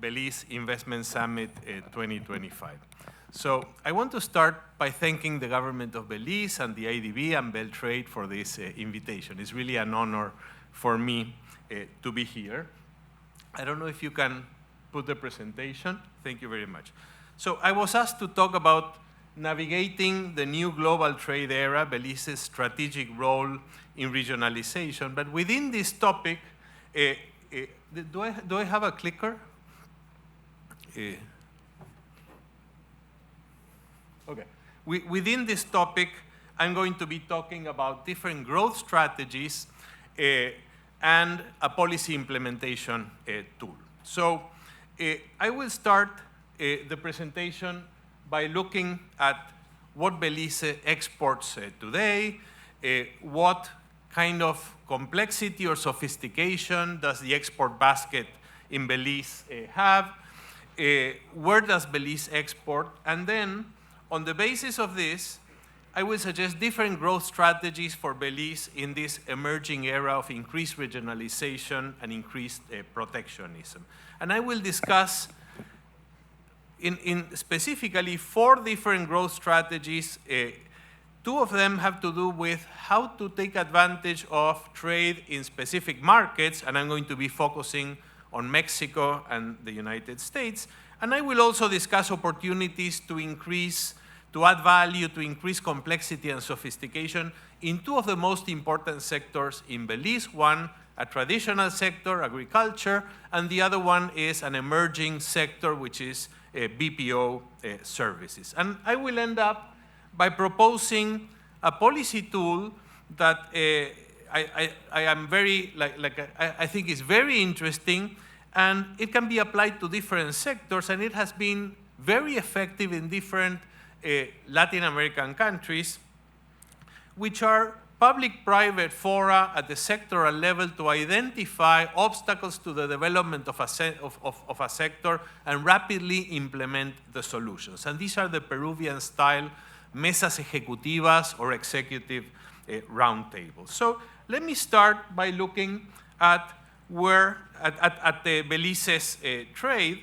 Belize Investment Summit 2025. So I want to start by thanking the government of Belize and the IDB and BELTRAIDE for this invitation. It's really an honor for me to be here. I don't know if you can put the presentation. Thank you very much. So I was asked to talk about navigating the new global trade era, Belize's strategic role in regionalization. But within this topic, do I have a clicker? Okay. Within this topic, I'm going to be talking about different growth strategies and a policy implementation tool. So I will start the presentation by looking at what Belize exports today, what kind of complexity or sophistication does the export basket in Belize have, where does Belize export, and then on the basis of this, I will suggest different growth strategies for Belize in this emerging era of increased regionalization and increased protectionism. And I will discuss in specifically 4 different growth strategies. 2 of them have to do with how to take advantage of trade in specific markets, and I'm going to be focusing on Mexico and the United States. And I will also discuss opportunities to add value, to increase complexity and sophistication in 2 of the most important sectors in Belize. One, a traditional sector, agriculture, and the other one is an emerging sector, which is BPO services. And I will end up by proposing a policy tool that I think is very interesting, and it can be applied to different sectors, and it has been very effective in different Latin American countries, which are public-private fora at the sectoral level to identify obstacles to the development of a sector and rapidly implement the solutions. And these are the Peruvian-style mesas ejecutivas or executive roundtables. So let me start by looking at the Belize's trade.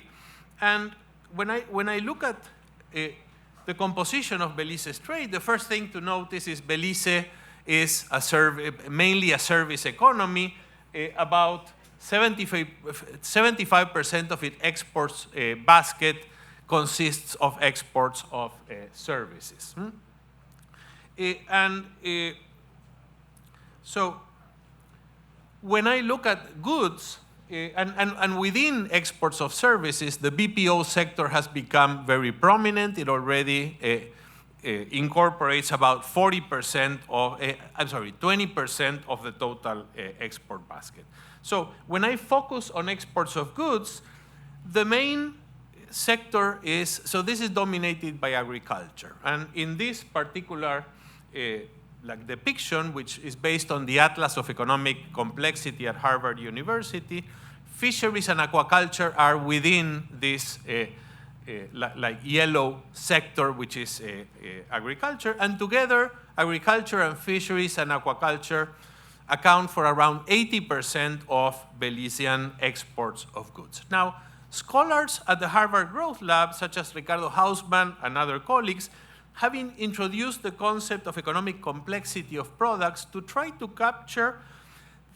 And when I look at the composition of Belize's trade, the first thing to notice is Belize is mainly a service economy. About 75% of its exports basket consists of exports of services. So when I look at goods, and within exports of services, the BPO sector has become very prominent. It already incorporates about 20% of the total export basket. So when I focus on exports of goods, the main sector so this is dominated by agriculture. And in this particular depiction, which is based on the Atlas of Economic Complexity at Harvard University, fisheries and aquaculture are within this yellow sector, which is agriculture. And together, agriculture and fisheries and aquaculture account for around 80% of Belizean exports of goods. Now, scholars at the Harvard Growth Lab, such as Ricardo Hausmann and other colleagues, have introduced the concept of economic complexity of products to try to capture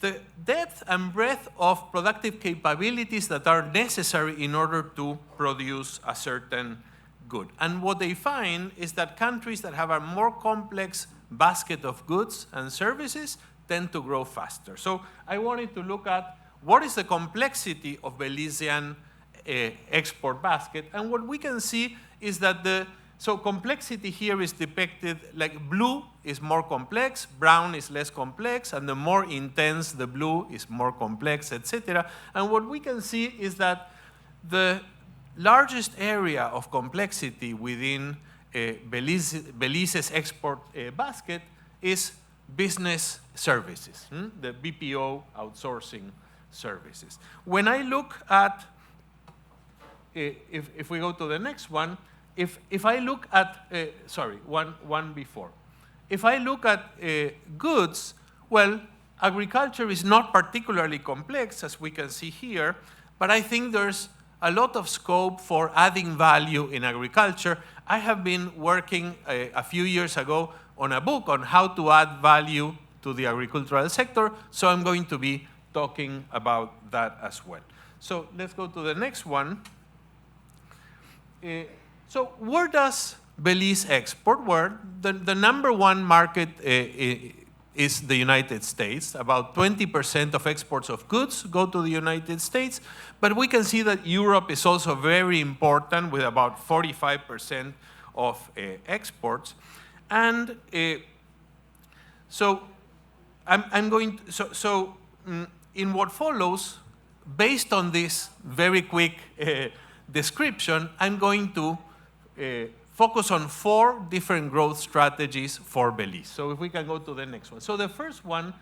the depth and breadth of productive capabilities that are necessary in order to produce a certain good. And what they find is that countries that have a more complex basket of goods and services tend to grow faster. So I wanted to look at what is the complexity of Belizean export basket. And what we can see is that so complexity here is depicted like blue is more complex, brown is less complex, and the more intense the blue is more complex, etc. And what we can see is that the largest area of complexity within Belize's export basket is business services, the BPO outsourcing services. When I look at, if we go to the next one, if I look at, one before. If I look at goods, well, agriculture is not particularly complex, as we can see here, but I think there's a lot of scope for adding value in agriculture. I have been working a few years ago on a book on how to add value to the agricultural sector, so I'm going to be talking about that as well. So let's go to the next one. So where does Belize export? Well, the number one market is the United States. About 20% of exports of goods go to the United States, but we can see that Europe is also very important with about 45% of exports. And so I'm going to, in what follows, based on this very quick description, I'm going to focus on 4 different growth strategies for Belize. So if we can go to the next one. So the first one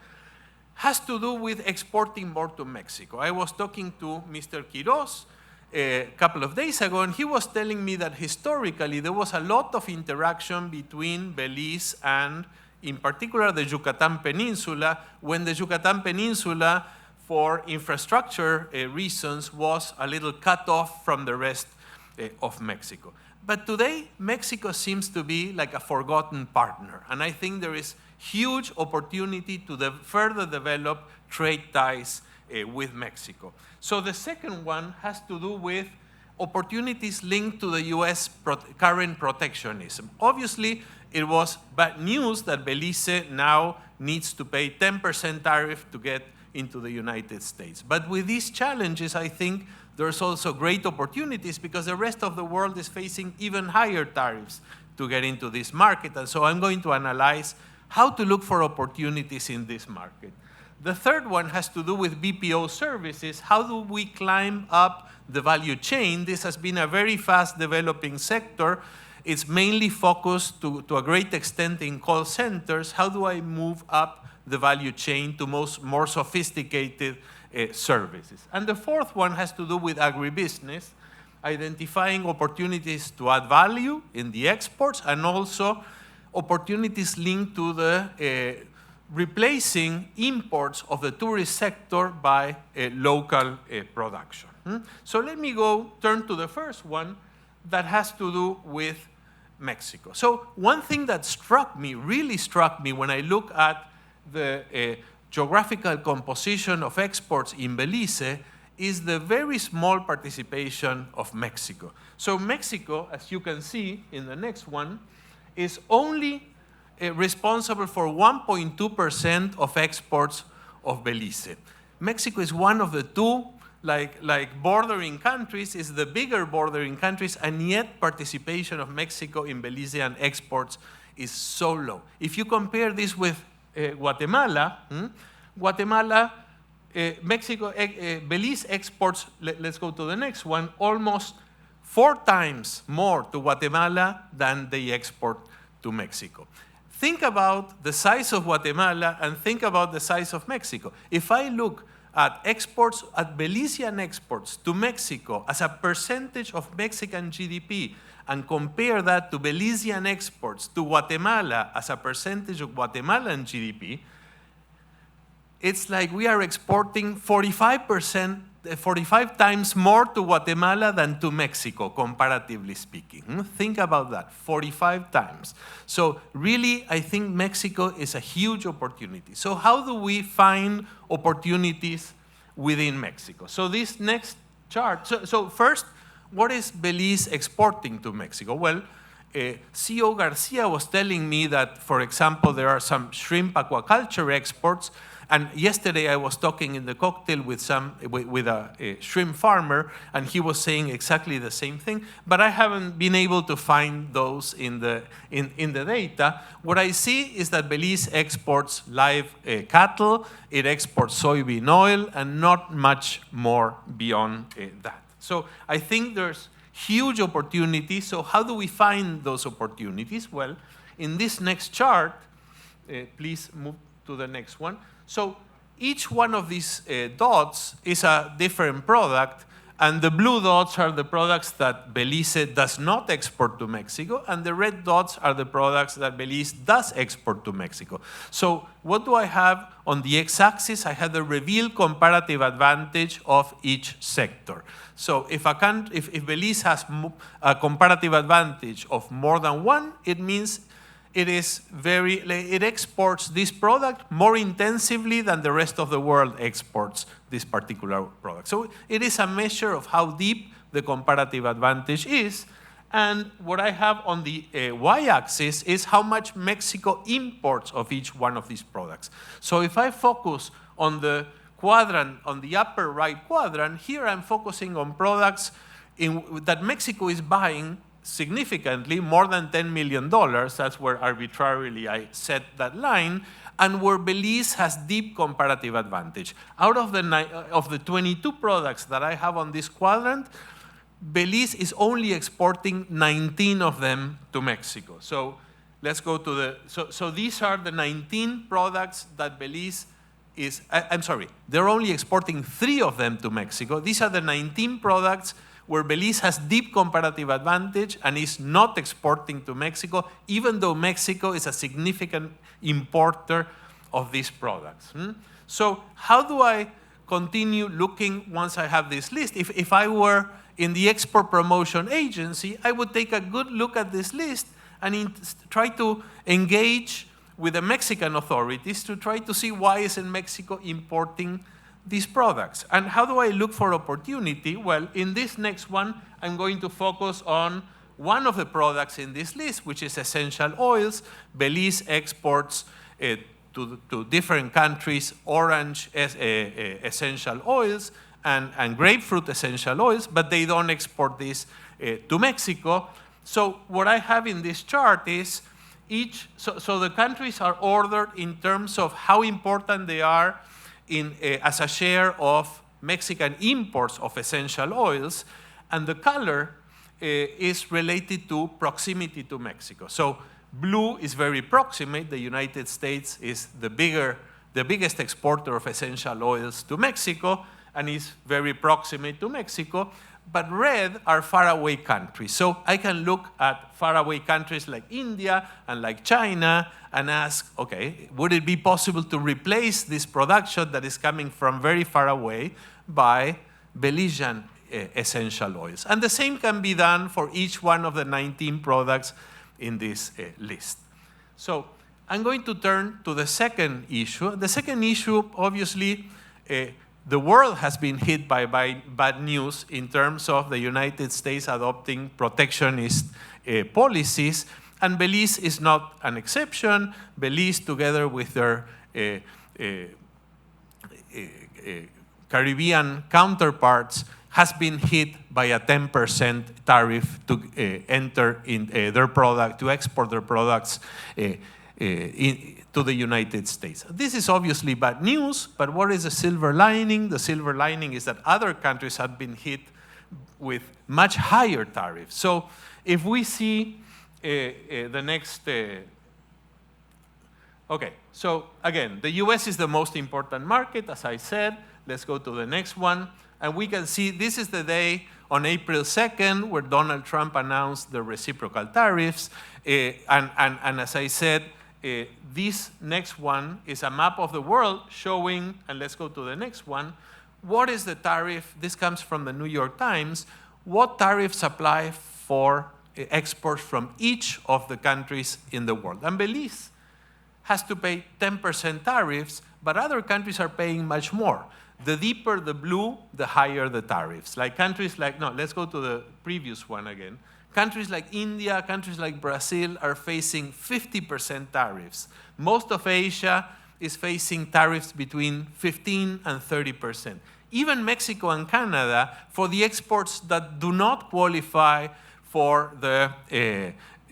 has to do with exporting more to Mexico. I was talking to Mr. Quiroz a couple of days ago, and he was telling me that historically there was a lot of interaction between Belize and, in particular, the Yucatan Peninsula, when the Yucatan Peninsula, for infrastructure reasons, was a little cut off from the rest of Mexico. But today, Mexico seems to be like a forgotten partner, and I think there is huge opportunity to further develop trade ties with Mexico. So the second one has to do with opportunities linked to the US current protectionism. Obviously, it was bad news that Belize now needs to pay 10% tariff to get into the United States. But with these challenges, I think there's also great opportunities because the rest of the world is facing even higher tariffs to get into this market. And so I'm going to analyze how to look for opportunities in this market. The third one has to do with BPO services. How do we climb up the value chain? This has been a very fast developing sector. It's mainly focused to a great extent in call centers. How do I move up the value chain to more sophisticated services? And the fourth one has to do with agribusiness, identifying opportunities to add value in the exports and also opportunities linked to the replacing imports of the tourist sector by local production. So let me turn to the first one that has to do with Mexico. So one thing that really struck me when I look at the geographical composition of exports in Belize is the very small participation of Mexico. So Mexico, as you can see in the next one, is only responsible for 1.2% of exports of Belize. Mexico is one of the two like bordering countries, is the bigger bordering countries, and yet participation of Mexico in Belizean exports is so low. If you compare this with Guatemala, Belize exports, let's go to the next one, almost 4 times more to Guatemala than they export to Mexico. Think about the size of Guatemala and think about the size of Mexico. If I look at exports, at Belizean exports to Mexico as a percentage of Mexican GDP and compare that to Belizean exports to Guatemala as a percentage of Guatemalan GDP, it's like we are exporting 45 times more to Guatemala than to Mexico, comparatively speaking. Think about that, 45 times. So really, I think Mexico is a huge opportunity. So how do we find opportunities within Mexico? So this next chart, so first, what is Belize exporting to Mexico? Well, CEO Garcia was telling me that, for example, there are some shrimp aquaculture exports. And yesterday I was talking in the cocktail with a shrimp farmer, and he was saying exactly the same thing. But I haven't been able to find those in the data. What I see is that Belize exports live cattle, it exports soybean oil, and not much more beyond that. So I think there's huge opportunities. So how do we find those opportunities? Well, in this next chart, please move to the next one. So each one of these dots is a different product, And the blue dots are the products that Belize does not export to Mexico, and the red dots are the products that Belize does export to Mexico. So what do I have on the x-axis? I have the revealed comparative advantage of each sector. So if Belize has a comparative advantage of more than one, it means it exports this product more intensively than the rest of the world exports this particular product. So it is a measure of how deep the comparative advantage is. And what I have on the y-axis is how much Mexico imports of each one of these products. So if I focus on the quadrant, on the upper right quadrant, here I'm focusing on products that Mexico is buying significantly, more than $10 million. That's where arbitrarily I set that line, and where Belize has deep comparative advantage. Out of the 22 products that I have on this quadrant, Belize is only exporting 19 of them to Mexico. So let's go to so these are the 19 products that Belize is, I'm sorry, they're only exporting 3 of them to Mexico. These are the 19 products where Belize has deep comparative advantage and is not exporting to Mexico, even though Mexico is a significant importer of these products. So how do I continue looking once I have this list? If I were in the export promotion agency, I would take a good look at this list and try to engage with the Mexican authorities to try to see why isn't Mexico importing these products. And how do I look for opportunity? Well, in this next one, I'm going to focus on one of the products in this list, which is essential oils. Belize exports to different countries orange essential oils and grapefruit essential oils, but they don't export this to Mexico. So what I have in this chart is so the countries are ordered in terms of how important they are as a share of Mexican imports of essential oils, and the color is related to proximity to Mexico. So blue is very proximate. The United States is the biggest exporter of essential oils to Mexico and is very proximate to Mexico. But red are faraway countries. So I can look at faraway countries like India and like China and ask, okay, would it be possible to replace this production that is coming from very far away by Belizean essential oils? And the same can be done for each one of the 19 products in this list. So I'm going to turn to the second issue. The second issue, obviously, the world has been hit by bad news in terms of the United States adopting protectionist policies, and Belize is not an exception. Belize, together with their Caribbean counterparts, has been hit by a 10% tariff to enter in their product, to export their products to the United States. This is obviously bad news, but what is the silver lining? The silver lining is that other countries have been hit with much higher tariffs. So if we see the next, okay, so again, the US is the most important market, as I said. Let's go to the next one. And we can see this is the day on April 2nd where Donald Trump announced the reciprocal tariffs. And as I said, this next one is a map of the world showing, and let's go to the next one, what is the tariff? This comes from the New York Times. What tariffs apply for exports from each of the countries in the world? And Belize has to pay 10% tariffs, but other countries are paying much more. The deeper the blue, the higher the tariffs. Like countries like, no, let's go to the previous one again. Countries like India, countries like Brazil are facing 50% tariffs. Most of Asia is facing tariffs between 15 and 30%. Even Mexico and Canada, for the exports that do not qualify for the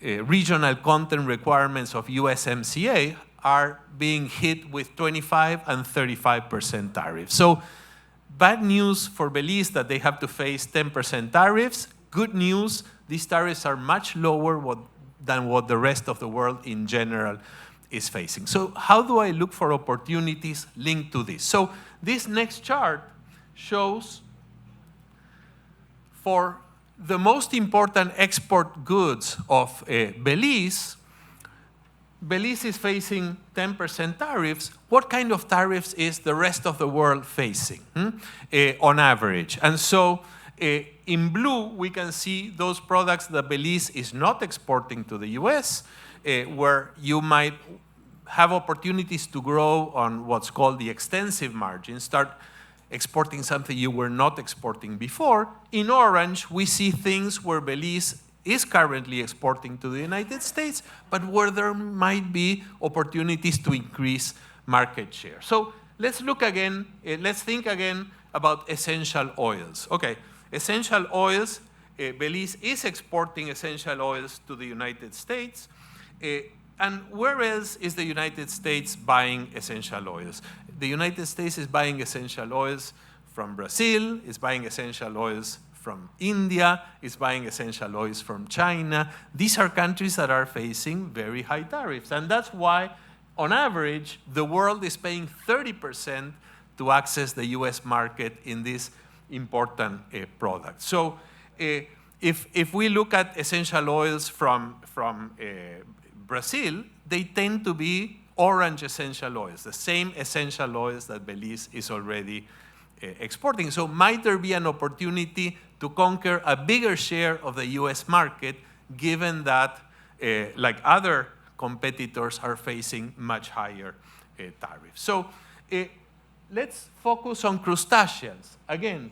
regional content requirements of USMCA, are being hit with 25 and 35% tariffs. So bad news for Belize that they have to face 10% tariffs. Good news, these tariffs are much lower than what the rest of the world in general is facing. So how do I look for opportunities linked to this? So this next chart shows for the most important export goods of Belize, Belize is facing 10% tariffs. What kind of tariffs is the rest of the world facing on average? And so in blue, we can see those products that Belize is not exporting to the US, where you might have opportunities to grow on what's called the extensive margin, start exporting something you were not exporting before. In orange, we see things where Belize is currently exporting to the United States, but where there might be opportunities to increase market share. So let's look again, let's think again about essential oils. Okay, essential oils, Belize is exporting essential oils to the United States. And where else is the United States buying essential oils? The United States is buying essential oils from Brazil, is buying essential oils from India, is buying essential oils from China. These are countries that are facing very high tariffs. And that's why, on average, the world is paying 30% to access the US market in this important product. So if we look at essential oils from Brazil, they tend to be orange essential oils, the same essential oils that Belize is already exporting. So might there be an opportunity to conquer a bigger share of the US market, given that, like other competitors, are facing much higher tariffs? So let's focus on crustaceans. Again,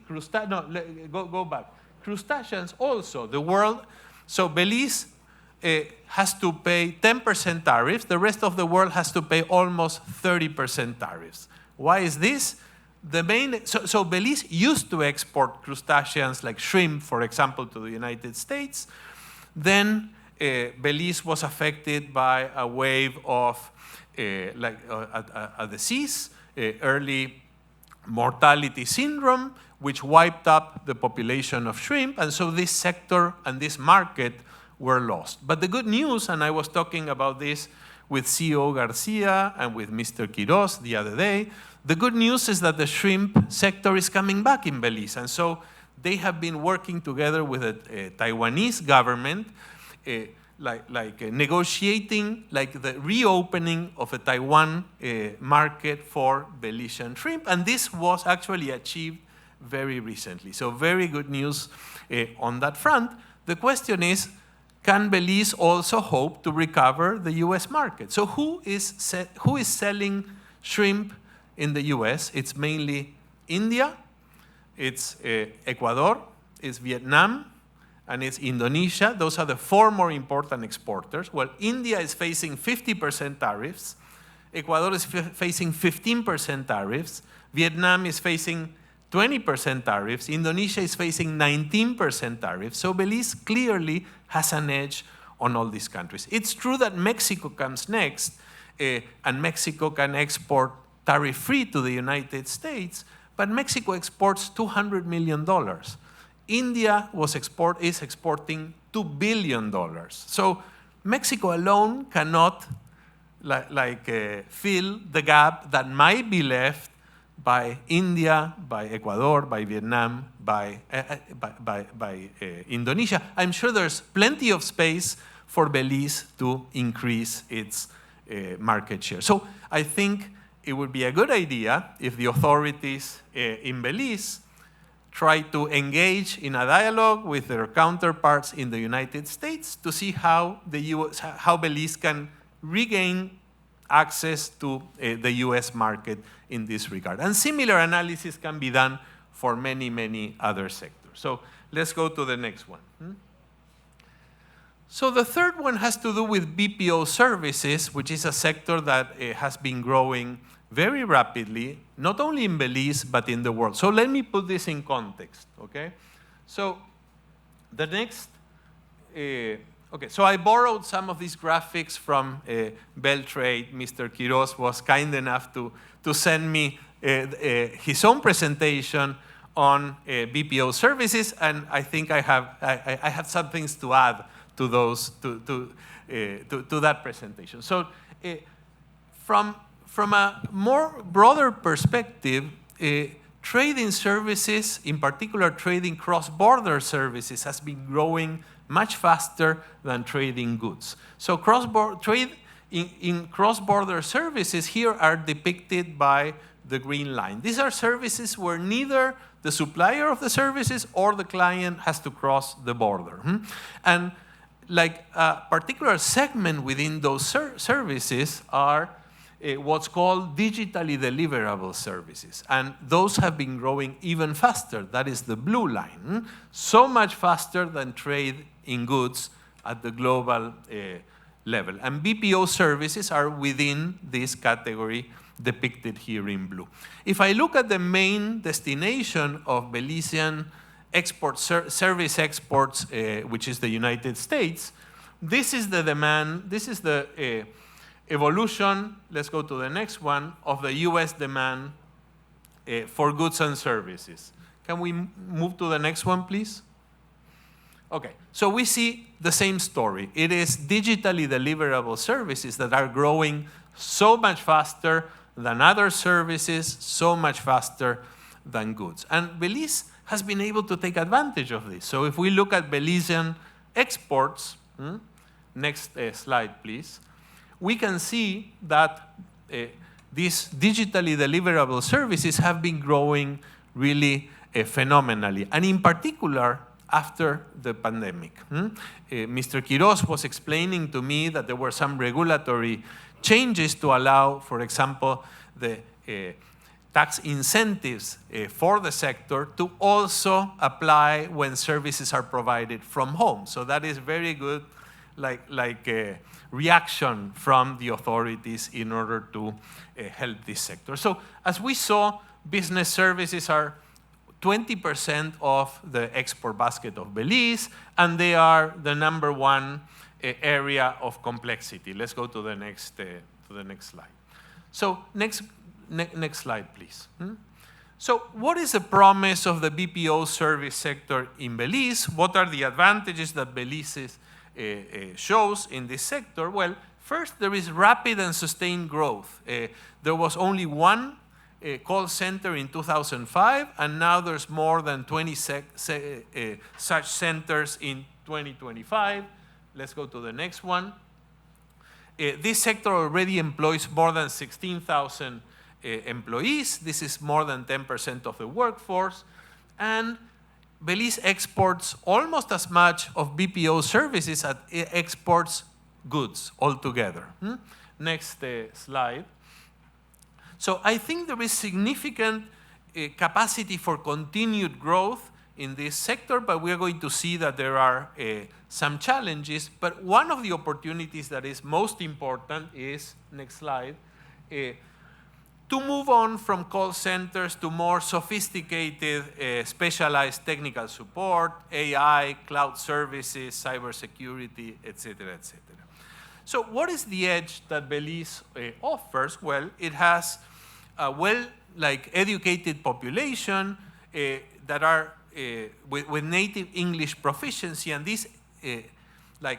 go back. Crustaceans also, the world, so Belize has to pay 10% tariffs. The rest of the world has to pay almost 30% tariffs. Why is this? So Belize used to export crustaceans like shrimp, for example, to the United States. Then Belize was affected by a wave of a disease, early mortality syndrome, which wiped up the population of shrimp. And so this sector and this market were lost. But the good news, and I was talking about this with CEO Garcia and with Mr. Quiroz the other day, the good news is that the shrimp sector is coming back in Belize. And so they have been working together with the Taiwanese government, negotiating the reopening of the Taiwan market for Belizean shrimp. And this was actually achieved very recently. So very good news on that front. The question is, can Belize also hope to recover the US market? So who is selling shrimp in the US? It's mainly India, it's Ecuador, it's Vietnam, and it's Indonesia. Those are the four more important exporters. Well, India is facing 50% tariffs. Ecuador is facing 15% tariffs. Vietnam is facing 20% tariffs. Indonesia is facing 19% tariffs. So Belize clearly has an edge on all these countries. It's true that Mexico comes next, and Mexico can export tariff-free to the United States, but Mexico exports $200 million. India is exporting $2 billion. So Mexico alone cannot fill the gap that might be left by India, by Ecuador, by Vietnam, by Indonesia. I'm sure there's plenty of space for Belize to increase its market share. So I think it would be a good idea if the authorities in Belize try to engage in a dialogue with their counterparts in the United States to see how Belize can regain access to the US market in this regard. And similar analysis can be done for many, many other sectors. So let's go to the next one. So the third one has to do with BPO services, which is a sector that has been growing very rapidly, not only in Belize, but in the world. So let me put this in context, okay? So the next, so I borrowed some of these graphics from BELTRAIDE. Mr. Quiroz was kind enough to send me his own presentation on BPO services, and I think I have some things to add to those to that presentation. So from a more broader perspective, trading services, in particular trading cross-border services, has been growing much faster than trading goods. So trade in cross-border services here are depicted by the green line. These are services where neither the supplier of the services or the client has to cross the border. And like a particular segment within those services are what's called digitally deliverable services. And those have been growing even faster. That is the blue line. So much faster than trade in goods at the global level. And BPO services are within this category depicted here in blue. If I look at the main destination of Belizean service exports, which is the United States, this is the demand, this is the evolution, let's go to the next one, of the US demand for goods and services. Can we move to the next one, please? Okay, so we see the same story. It is digitally deliverable services that are growing so much faster than other services, so much faster than goods. And Belize has been able to take advantage of this. So if we look at Belizean exports, next slide, please, we can see that these digitally deliverable services have been growing really phenomenally, and in particular, after the pandemic. Mr. Quiroz was explaining to me that there were some regulatory changes to allow, for example, the tax incentives for the sector to also apply when services are provided from home. So that is very good, like a reaction from the authorities in order to help this sector. So as we saw, business services are 20% of the export basket of Belize, and they are the #1 area of complexity. Let's go to the next slide. So next slide, please. So what is the promise of the BPO service sector in Belize? What are the advantages that Belize shows in this sector? Well, first, there is rapid and sustained growth. There was only one call center in 2005, and now there's more than 20 such centers in 2025. Let's go to the next one. This sector already employs more than 16,000 employees. This is more than 10% of the workforce. And Belize exports almost as much of BPO services as it exports goods altogether. Next slide. So I think there is significant capacity for continued growth in this sector, but we are going to see that there are some challenges. But one of the opportunities that is most important is, next slide, to move on from call centers to more sophisticated, specialized technical support, AI, cloud services, cybersecurity, et cetera, et cetera. So what is the edge that Belize offers? Well, it has a educated population that are with native English proficiency, and this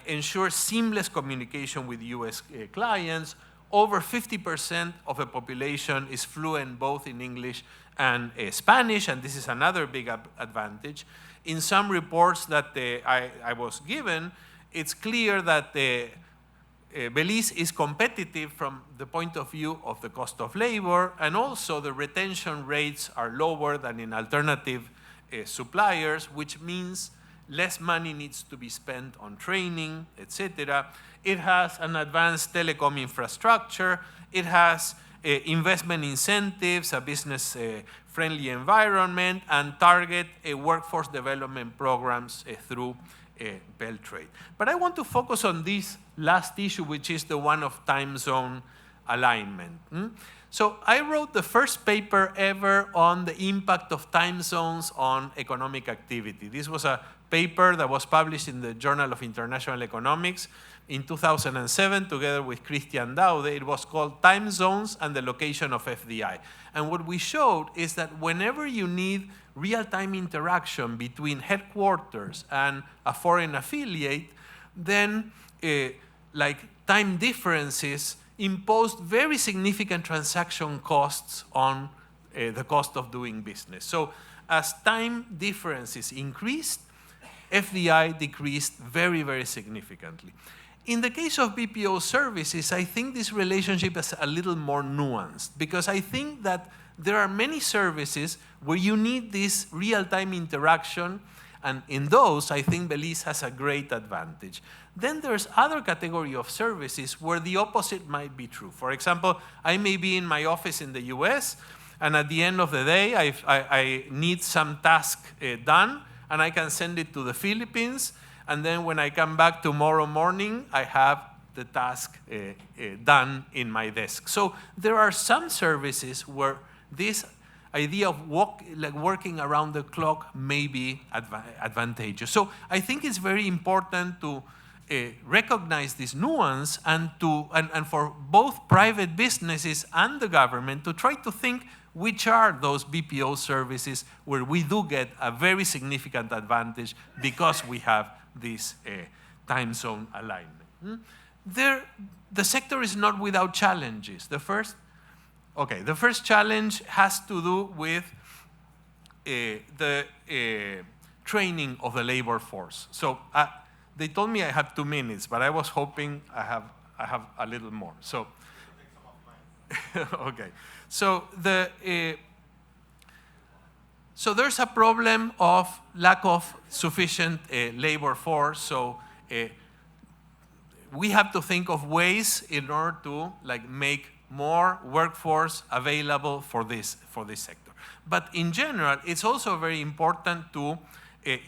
ensures seamless communication with US clients. Over 50% of the population is fluent both in English and Spanish, and this is another big advantage. In some reports that I was given, it's clear that Belize is competitive from the point of view of the cost of labor, and also the retention rates are lower than in alternative suppliers, which means less money needs to be spent on training, etc. It has an advanced telecom infrastructure. It has investment incentives, a business-friendly environment, and target workforce development programs through BELTRAIDE. But I want to focus on this last issue, which is the one of time zone alignment. So I wrote the first paper ever on the impact of time zones on economic activity. This was a paper that was published in the Journal of International Economics in 2007, together with Christian Daude. It was called Time Zones and the Location of FDI. And what we showed is that whenever you need real-time interaction between headquarters and a foreign affiliate, then time differences imposed very significant transaction costs on the cost of doing business. So as time differences increased, FDI decreased very, very significantly. In the case of BPO services, I think this relationship is a little more nuanced, because I think that there are many services where you need this real-time interaction, and in those, I think Belize has a great advantage. Then there's other category of services where the opposite might be true. For example, I may be in my office in the US, and at the end of the day, I need some task done, and I can send it to the Philippines, and then when I come back tomorrow morning, I have the task done in my desk. So there are some services where this idea of working around the clock may be advantageous. So I think it's very important to recognize this nuance, and for both private businesses and the government to try to think which are those BPO services where we do get a very significant advantage because we have this time zone alignment. The sector is not without challenges. The first challenge has to do with the training of the labor force. So they told me I have 2 minutes, but I was hoping I have a little more. So, okay. So so there's a problem of lack of sufficient labor force. So we have to think of ways in order to make more workforce available for this sector. But in general, it's also very important to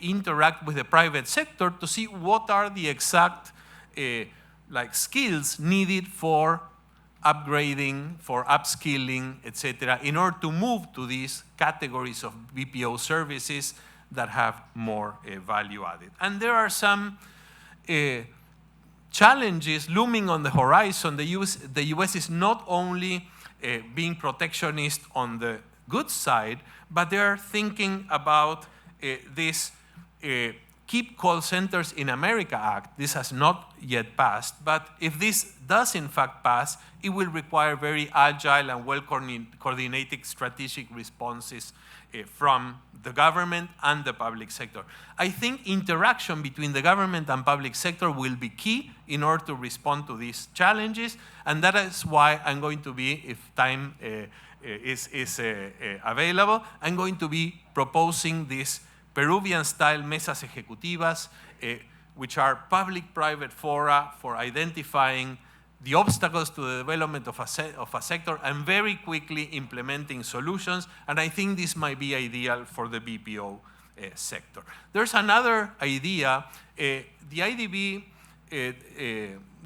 interact with the private sector to see what are the exact skills needed for upgrading, for upskilling, etc., in order to move to these categories of BPO services that have more value added. And there are some challenges looming on the horizon. The US is not only being protectionist on the goods side, but they are thinking about this Keep Call Centers in America Act. This has not yet passed, but if this does in fact pass, it will require very agile and well-coordinated strategic responses from the government and the public sector. I think interaction between the government and public sector will be key in order to respond to these challenges, and that is why I'm going to be, if time is available, I'm going to be proposing this Peruvian-style mesas ejecutivas, which are public-private fora for identifying the obstacles to the development of a sector and very quickly implementing solutions. And I think this might be ideal for the BPO sector. There's another idea. The IDB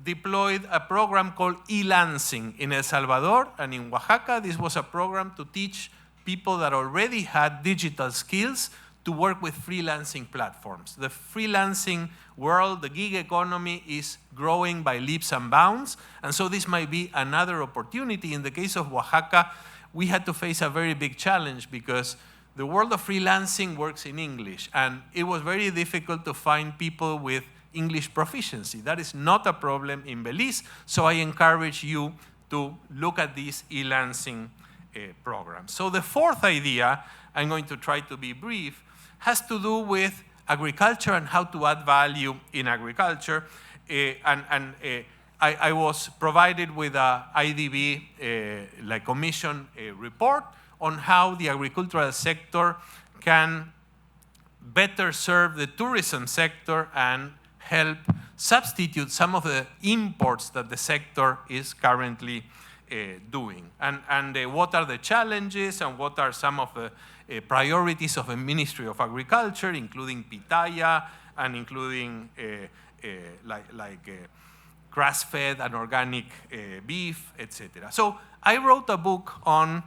deployed a program called e-lancing in El Salvador and in Oaxaca. This was a program to teach people that already had digital skills to work with freelancing platforms. The freelancing world, the gig economy, is growing by leaps and bounds, and so this might be another opportunity. In the case of Oaxaca, we had to face a very big challenge because the world of freelancing works in English, and it was very difficult to find people with English proficiency. That is not a problem in Belize, so I encourage you to look at this e-lancing program. So the fourth idea, I'm going to try to be brief, has to do with agriculture and how to add value in agriculture. I was provided with a IDB commission report on how the agricultural sector can better serve the tourism sector and help substitute some of the imports that the sector is currently doing. And what are the challenges and what are some of the priorities of the Ministry of Agriculture, including pitaya and including grass-fed and organic beef, etc. So I wrote a book on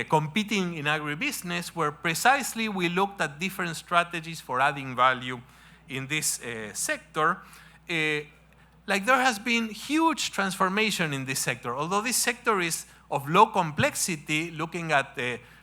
competing in agribusiness, where precisely we looked at different strategies for adding value in this sector. There has been huge transformation in this sector. Although this sector is of low complexity, looking at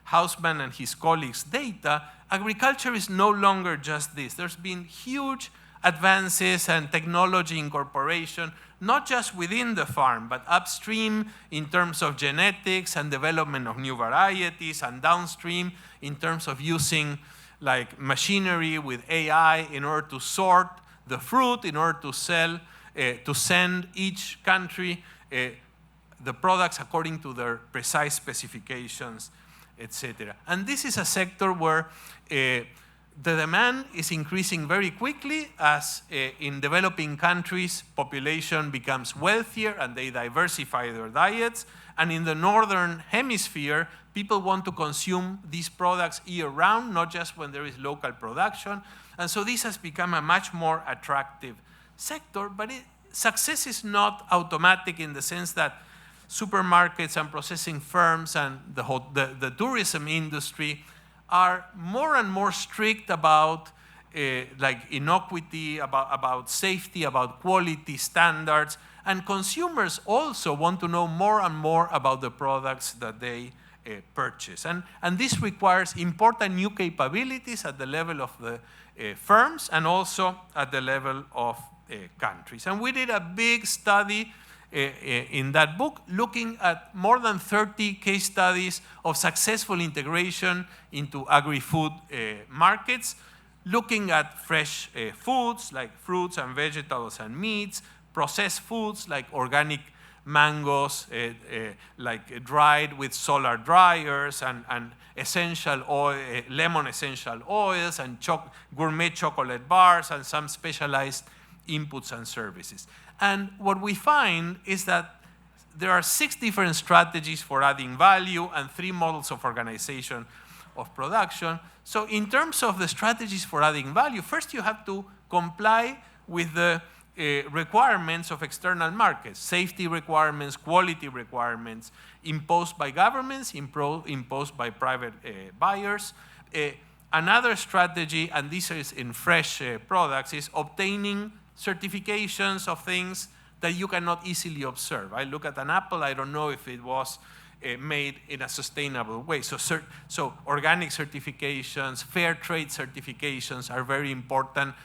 Hausman and his colleagues' data, agriculture is no longer just this. There's been huge advances and technology incorporation, not just within the farm, but upstream in terms of genetics and development of new varieties, and downstream in terms of using like machinery with AI in order to sort the fruit, in order to send each country the products according to their precise specifications, etc. And this is a sector where the demand is increasing very quickly as in developing countries, population becomes wealthier and they diversify their diets. And in the northern hemisphere, people want to consume these products year-round, not just when there is local production. And so this has become a much more attractive sector, but success is not automatic in the sense that supermarkets and processing firms and the tourism industry are more and more strict about like innocuity, about safety, about quality standards, and consumers also want to know more and more about the products that they purchase. And this requires important new capabilities at the level of the firms and also at the level of countries. And we did a big study in that book, looking at more than 30 case studies of successful integration into agri-food markets, looking at fresh foods like fruits and vegetables and meats, processed foods like organic mangoes, like dried with solar dryers, and essential oil, lemon essential oils, and gourmet chocolate bars, and some specialized inputs and services. And what we find is that there are 6 different strategies for adding value and 3 models of organization of production. So in terms of the strategies for adding value, first you have to comply with the requirements of external markets, safety requirements, quality requirements imposed by governments, imposed by private buyers. Another strategy, and this is in fresh products, is obtaining certifications of things that you cannot easily observe. I look at an apple, I don't know if it was made in a sustainable way. So organic certifications, fair trade certifications are very important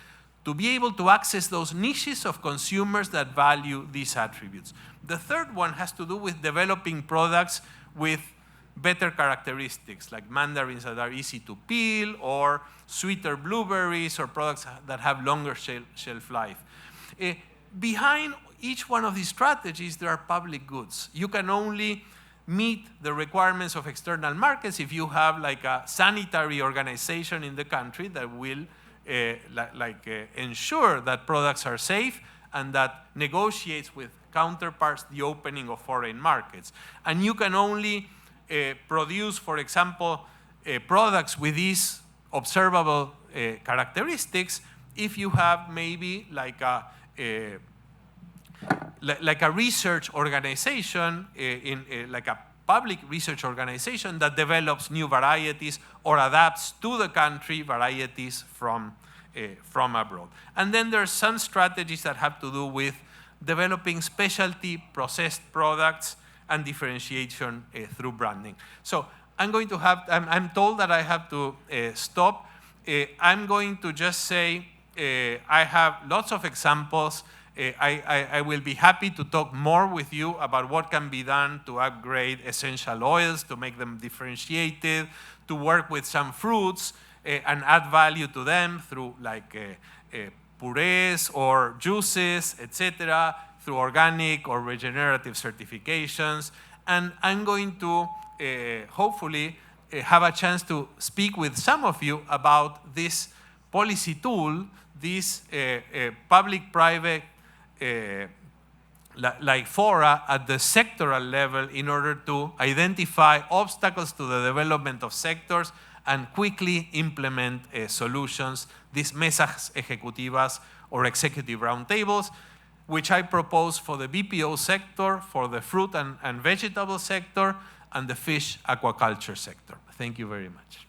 to be able to access those niches of consumers that value these attributes. The third one has to do with developing products with better characteristics, like mandarins that are easy to peel, or sweeter blueberries, or products that have longer shelf life. Behind each one of these strategies, there are public goods. You can only meet the requirements of external markets if you have like a sanitary organization in the country that will ensure that products are safe and that negotiates with counterparts the opening of foreign markets. And you can only produce, for example, products with these observable characteristics if you have maybe like a research organization, like a public research organization that develops new varieties or adapts to the country varieties from abroad. And then there are some strategies that have to do with developing specialty processed products and differentiation through branding. So I'm going to have, I'm told that I have to stop. I'm going to just say I have lots of examples. I will be happy to talk more with you about what can be done to upgrade essential oils, to make them differentiated, to work with some fruits and add value to them through like purees or juices, etc., through organic or regenerative certifications. And I'm going to hopefully have a chance to speak with some of you about this policy tool, this public-private like fora at the sectoral level in order to identify obstacles to the development of sectors and quickly implement solutions, these mesas ejecutivas or executive roundtables, which I propose for the BPO sector, for the fruit and vegetable sector, and the fish aquaculture sector. Thank you very much.